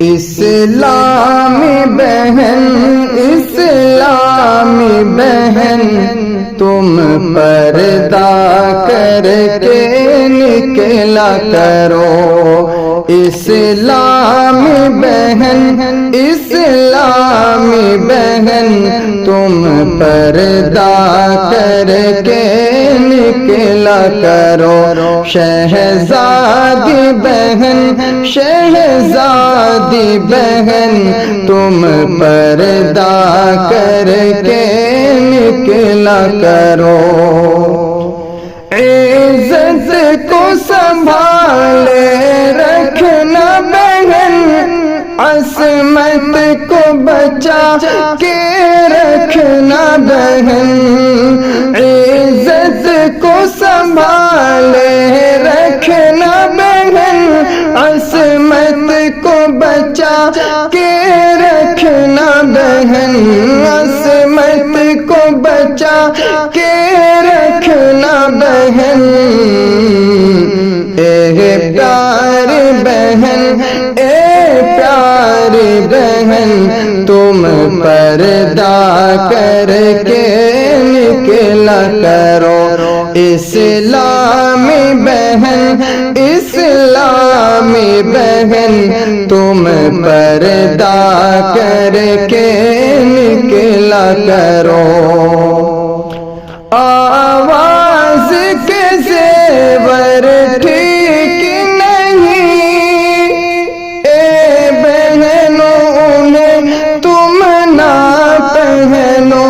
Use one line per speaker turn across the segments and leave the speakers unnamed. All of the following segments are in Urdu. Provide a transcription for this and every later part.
اسلامی بہن اسلامی بہن تم پردہ کر کے نکلا کرو، اسلامی بہن اسلامی بہن تم پردہ کر کے نکلا کرو، شہزادی بہن شہزادی بہن تم پردہ کر کے نکلا کرو، عزت کو سنبھالے رکھنا بہن، عصمت کو بچا کے رکھنا بہن، عزت کو سنبھالے رکھنا بہن، عصمت کو بچا کے رکھنا بہن، عصمت کو بچا کے رکھنا بہن، اے پیاری بہن اے پیاری بہن تم پردہ کر کے نکلا کرو، اسلامی بہن اسلامی بہن تم پردہ کر کے نکلا کرو، آواز کے زیور ٹھیک نہیں، اے بہنوں انہیں تم نہ پہنو،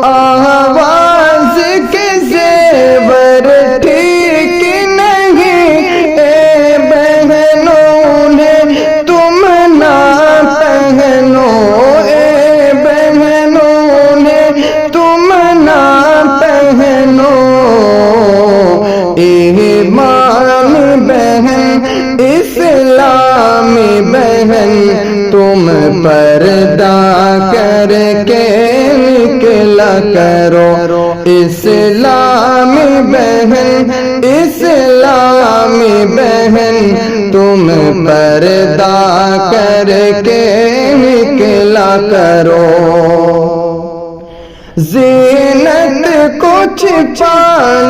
آواز کے زیور ٹھیک نہیں، اے بہنوں انہیں تم نہ پہنو، اے بہنوں انہیں تم نہ پہنو، ایمان بہن اسلامی بہن تم پردہ کر کے نکلا کرو، اسلامی بہن اسلامی بہن تم پردہ کر کے نکلا کرو، زینت کو چھپا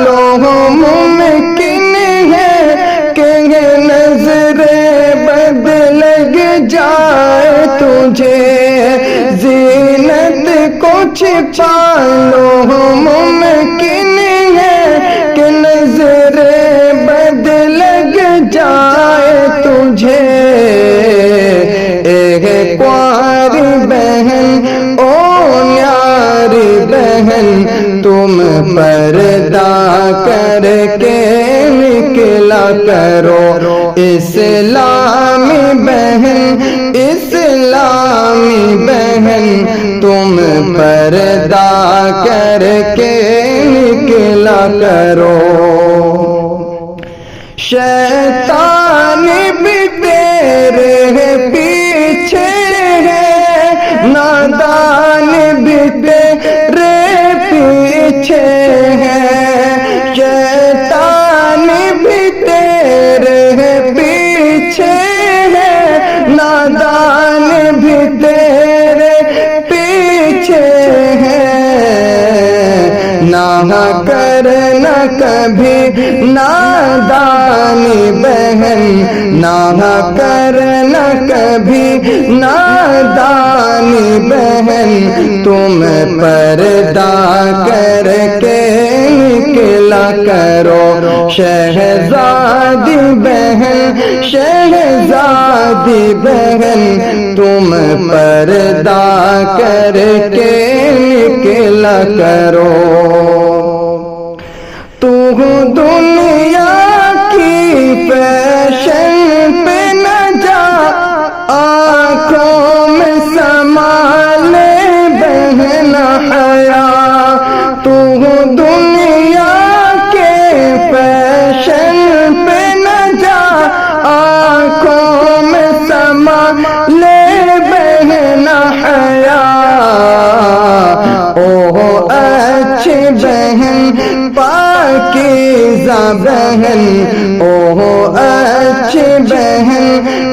لو ممکن ہے کہ نظر بد لگ جائے تجھے، زینت کو چھپا لو ممکن ہے کہ نظر بد لگ جائے تجھے، ایک کواری بہن او نیاری بہن تم پردہ کر کے نکلا کرو، اسلامی بہن اسلامی بہن تم پردہ کر کے نکلا کرو، شیطان بھی تیرے پیچھے ہے، نادان بھی تیرے پیچھے ہے، شیطان بھی تیرے پیچھے ہے، نادان بھی تیرے پیچھے ہے، نہ کرنا کبھی نادانی بہن، نہ کرنا کبھی نادانی بہن تم پردہ کر کے نکلا کرو، شہزادی بہن شہزادی بہن تم پردہ کر کے نکلا کرو، تو دنیا کی فیشن پہ نہ جا، آنکھوں میں سما لے بہن حیا، تو دنیا کے فیشن پہ نہ جا، آنکھوں میں سما لے بہن حیا، اوہ اچھی بہن پاکیزہ بہن، اوہ اچھی بہن